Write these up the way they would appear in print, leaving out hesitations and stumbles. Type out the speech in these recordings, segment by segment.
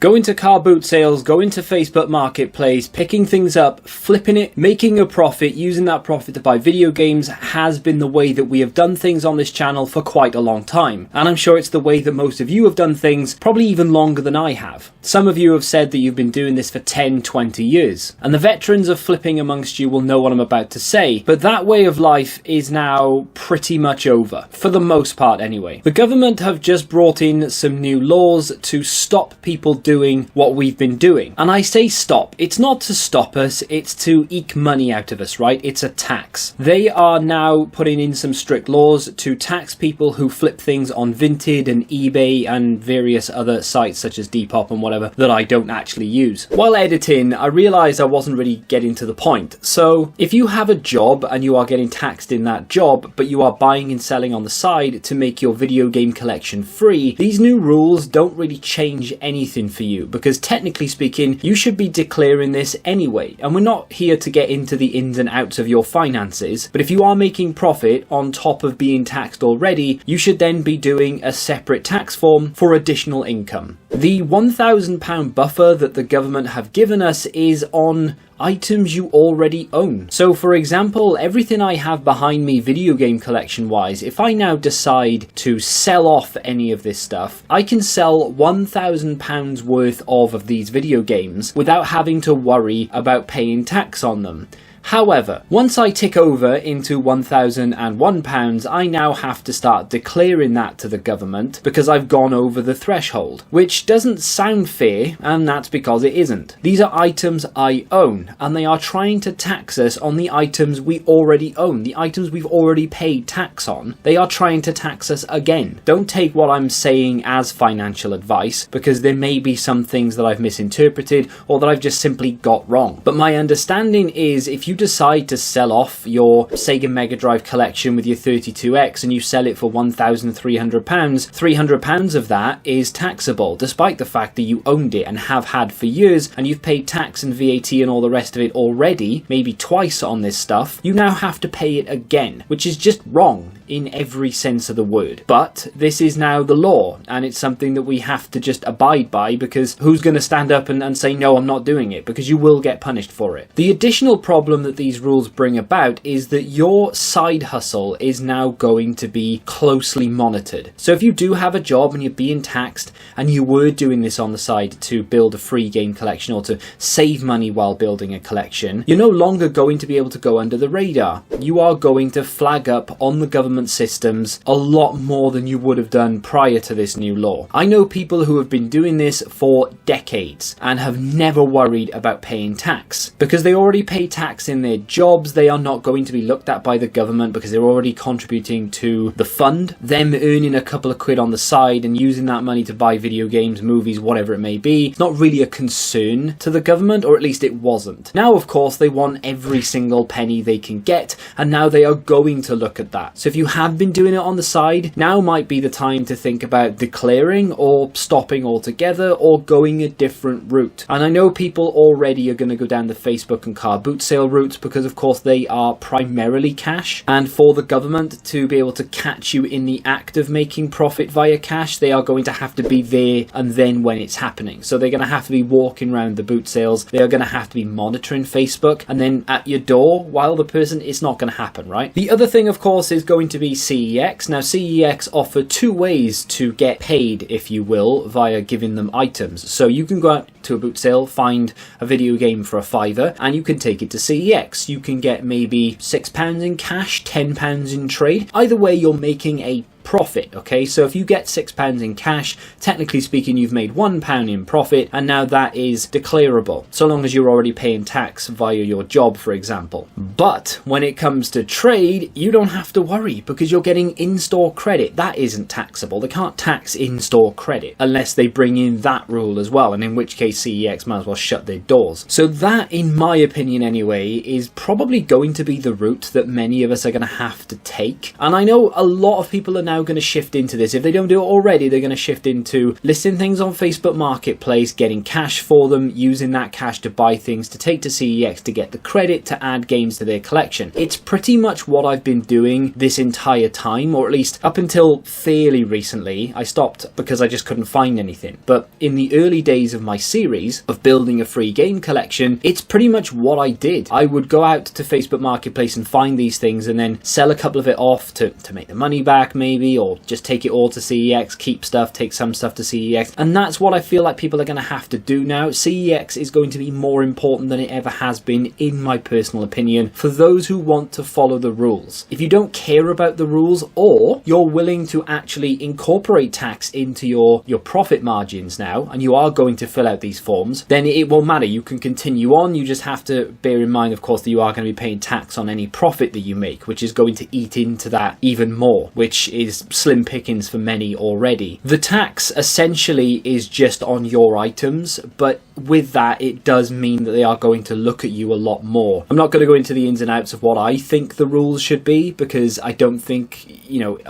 Going to car boot sales, going to Facebook Marketplace, picking things up, flipping it, making a profit, using that profit to buy video games has been the way that we have done things on this channel for quite a long time. And I'm sure it's the way that most of you have done things, probably even longer than I have. Some of you have said that you've been doing this for 10, 20 years. And the veterans of flipping amongst you will know what I'm about to say, but that way of life is now pretty much over. For the most part anyway. The government have just brought in some new laws to stop people doing what we've been doing. And I say stop. It's not to stop us, it's to eke money out of us, right? It's a tax. They are now putting in some strict laws to tax people who flip things on Vinted and eBay and various other sites such as Depop and whatever that I don't actually use. While editing, I realised I wasn't really getting to the point. So if you have a job and you are getting taxed in that job, but you are buying and selling on the side to make your video game collection free, these new rules don't really change anything for you, because technically speaking, you should be declaring this anyway. And we're not here to get into the ins and outs of your finances, but if you are making profit on top of being taxed already, you should then be doing a separate tax form for additional income. The £1,000 buffer that the government have given us is on items you already own. So for example, everything I have behind me video game collection wise, if I now decide to sell off any of this stuff, I can sell £1,000 worth of these video games without having to worry about paying tax on them. However, once I tick over into £1,001, I now have to start declaring that to the government because I've gone over the threshold, which doesn't sound fair, and that's because it isn't. These are items I own, and they are trying to tax us on the items we already own, the items we've already paid tax on. They are trying to tax us again. Don't take what I'm saying as financial advice, because there may be some things that I've misinterpreted or that I've just simply got wrong. But my understanding is if you decide to sell off your Sega Mega Drive collection with your 32X and you sell it for £1,300, £300 of that is taxable, despite the fact that you owned it and have had for years, and you've paid tax and VAT and all the rest of it already, maybe twice on this stuff. You now have to pay it again, which is just wrong in every sense of the word. But this is now the law, and it's something that we have to just abide by, because who's going to stand up and say, no, I'm not doing it, because you will get punished for it. The additional problem that these rules bring about is that your side hustle is now going to be closely monitored. So if you do have a job and you're being taxed and you were doing this on the side to build a free game collection or to save money while building a collection, you're no longer going to be able to go under the radar. You are going to flag up on the government systems a lot more than you would have done prior to this new law. I know people who have been doing this for decades and have never worried about paying tax because they already pay tax in their jobs. They are not going to be looked at by the government because they're already contributing to the fund. Them earning a couple of quid on the side and using that money to buy video games, movies, whatever it may be, it's not really a concern to the government, or at least it wasn't. Now, of course, they want every single penny they can get, and now they are going to look at that. So if you have been doing it on the side, now might be the time to think about declaring or stopping altogether or going a different route. And I know people already are going to go down the Facebook and car boot sale route because of course they are primarily cash, and for the government to be able to catch you in the act of making profit via cash, they are going to have to be there and then when it's happening. So they're going to have to be walking around the boot sales, they are going to have to be monitoring Facebook, and then at your door while the person, it's not going to happen, right? The other thing of course is going to be CEX. Now CEX offer two ways to get paid, if you will, via giving them items. So you can go out to a boot sale, find a video game for a £5, and you can take it to CEX. You can get maybe £6 in cash, £10 in trade. Either way, you're making a profit, okay? So if you get £6 in cash, technically speaking, you've made £1 in profit, and now that is declarable, so long as you're already paying tax via your job, for example. But when it comes to trade, you don't have to worry because you're getting in-store credit. That isn't taxable. They can't tax in-store credit unless they bring in that rule as well, and in which case CEX might as well shut their doors. So that, in my opinion anyway, is probably going to be the route that many of us are going to have to take. And I know a lot of people are now now going to shift into this. If they don't do it already, they're going to shift into listing things on Facebook Marketplace, getting cash for them, using that cash to buy things, to take to CEX, to get the credit, to add games to their collection. It's pretty much what I've been doing this entire time, or at least up until fairly recently. I stopped because I just couldn't find anything. But in the early days of my series of building a free game collection, it's pretty much what I did. I would go out to Facebook Marketplace and find these things and then sell a couple of it off to make the money back maybe, or just take it all to CEX, keep stuff, take some stuff to CEX. And that's what I feel like people are going to have to do now. CEX is going to be more important than it ever has been, in my personal opinion, for those who want to follow the rules. If you don't care about the rules, or you're willing to actually incorporate tax into your profit margins now, and you are going to fill out these forms, then it won't matter. You can continue on. You just have to bear in mind, of course, that you are going to be paying tax on any profit that you make, which is going to eat into that even more, which is slim pickings for many already. The tax essentially is just on your items, but with that, it does mean that they are going to look at you a lot more. I'm not going to go into the ins and outs of what I think the rules should be, because I don't think,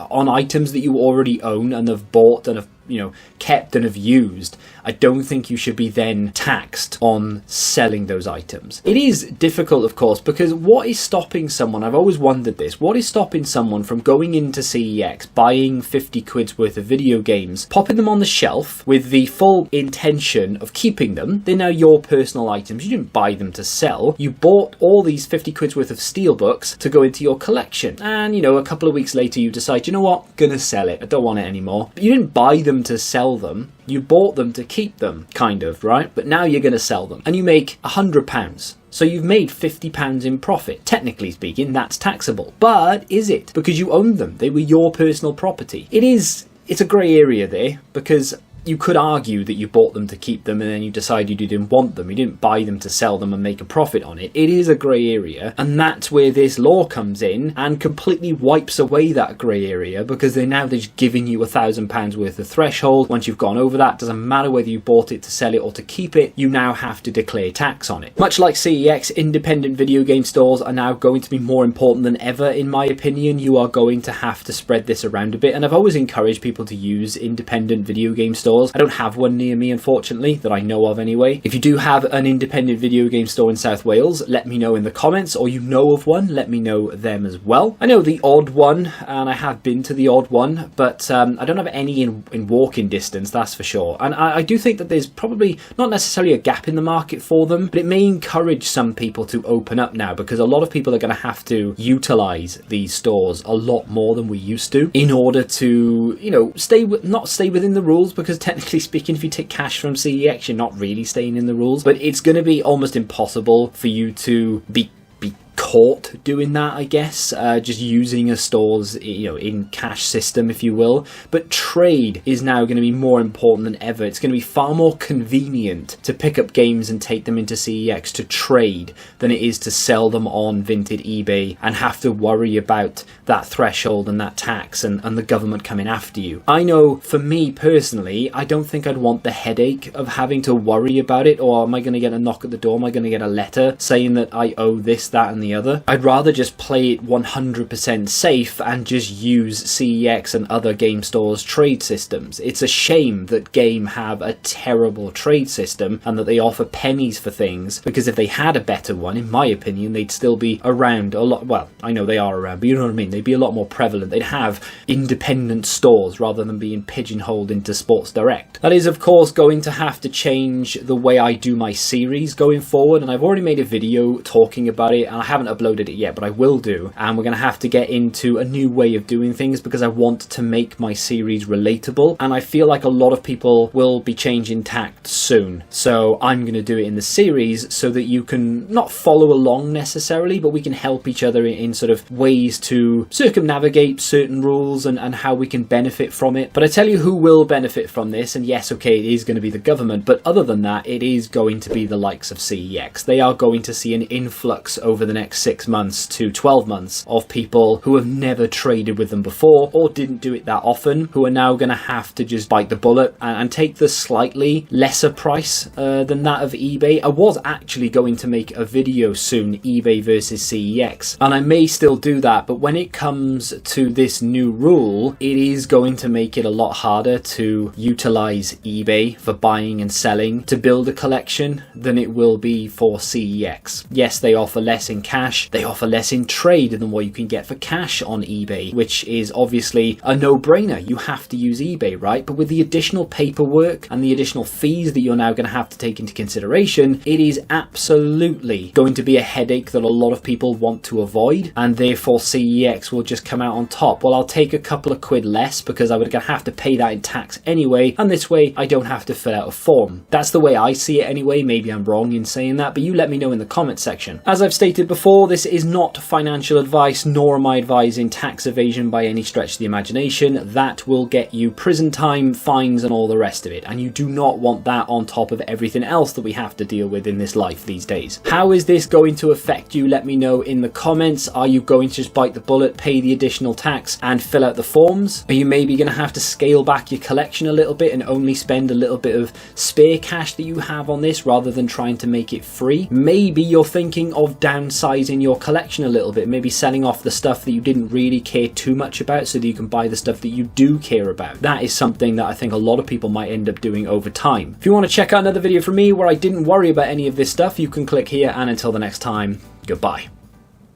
on items that you already own and have bought and have kept and have used, I don't think you should be then taxed on selling those items. It is difficult, of course, because what is stopping someone, I've always wondered this, what is stopping someone from going into CEX, buying 50 quid's worth of video games, popping them on the shelf with the full intention of keeping them? They're now your personal items. You didn't buy them to sell. You bought all these 50 quid's worth of steelbooks to go into your collection. And, a couple of weeks later you decide, you know what, gonna sell it. I don't want it anymore. But you didn't buy them to sell them. You bought them to keep them, kind of, right? But now you're going to sell them. And you make £100. So you've made £50 in profit. Technically speaking, that's taxable. But is it? Because you owned them. They were your personal property. It's a grey area there, because you could argue that you bought them to keep them and then you decide you didn't want them. You didn't buy them to sell them and make a profit on it. It is a grey area, and that's where this law comes in and completely wipes away that grey area, because they're just giving you £1,000 worth of threshold. Once you've gone over that, doesn't matter whether you bought it to sell it or to keep it, you now have to declare tax on it. Much like CEX, independent video game stores are now going to be more important than ever, in my opinion. You are going to have to spread this around a bit, and I've always encouraged people to use independent video game stores. I don't have one near me, unfortunately, that I know of anyway. If you do have an independent video game store in South Wales, let me know in the comments, or you know of one, let me know them as well. I know the odd one, and I have been to the odd one, but I don't have any in walking distance, that's for sure. And I do think that there's probably not necessarily a gap in the market for them, but it may encourage some people to open up now, because a lot of people are going to have to utilize these stores a lot more than we used to in order to, not stay within the rules, because technically speaking, if you take cash from CEX, you're not really staying in the rules, but it's going to be almost impossible for you to be caught doing that, I guess, just using a store's in cash system, if you will. But trade is now going to be more important than ever. It's going to be far more convenient to pick up games and take them into CEX to trade than it is to sell them on Vinted, eBay, and have to worry about that threshold and that tax and the government coming after you. I know for me personally, I don't think I'd want the headache of having to worry about it, or am I going to get a knock at the door? Am I going to get a letter saying that I owe this, that and the other? I'd rather just play it 100% safe and just use CEX and other game stores' trade systems. It's a shame that Game have a terrible trade system and that they offer pennies for things, because if they had a better one, in my opinion, they'd still be around a lot. Well, I know they are around, but you know what I mean? They'd be a lot more prevalent. They'd have independent stores rather than being pigeonholed into Sports Direct. That is, of course, going to have to change the way I do my series going forward, and I've already made a video talking about it, and I haven't uploaded it yet, but I will do, and we're going to have to get into a new way of doing things, because I want to make my series relatable, and I feel like a lot of people will be changing tact soon, so I'm going to do it in the series so that you can not follow along necessarily, but we can help each other in sort of ways to circumnavigate certain rules and how we can benefit from it. But I tell you who will benefit from this, and yes, okay, it is going to be the government, but other than that, it is going to be the likes of CEX. They are going to see an influx over the next next 6 months to 12 months of people who have never traded with them before or didn't do it that often, who are now going to have to just bite the bullet and take the slightly lesser price than that of eBay. I was actually going to make a video soon, eBay versus CEX, and I may still do that, but when it comes to this new rule, it is going to make it a lot harder to utilize eBay for buying and selling to build a collection than it will be for CEX. Yes, they offer less in cash, they offer less in trade than what you can get for cash on eBay, which is obviously a no-brainer. You have to use eBay, right? But with the additional paperwork and the additional fees that you're now going to have to take into consideration, it is absolutely going to be a headache that a lot of people want to avoid, and therefore CEX will just come out on top. Well, I'll take a couple of quid less because I would have to pay that in tax anyway, and this way I don't have to fill out a form. That's the way I see it anyway. Maybe I'm wrong in saying that, but you let me know in the comment section. As I've stated before, this is not financial advice, nor am I advising tax evasion by any stretch of the imagination. That will get you prison time, fines, and all the rest of it, and you do not want that on top of everything else that we have to deal with in this life these days. How is this going to affect you? Let me know in the comments. Are you going to just bite the bullet, pay the additional tax, and fill out the forms? Are you maybe going to have to scale back your collection a little bit and only spend a little bit of spare cash that you have on this rather than trying to make it free? Maybe you're thinking of downsizing your collection a little bit, maybe selling off the stuff that you didn't really care too much about so that you can buy the stuff that you do care about. That is something that I think a lot of people might end up doing over time. If you want to check out another video from me where I didn't worry about any of this stuff, you can click here, and until the next time, goodbye.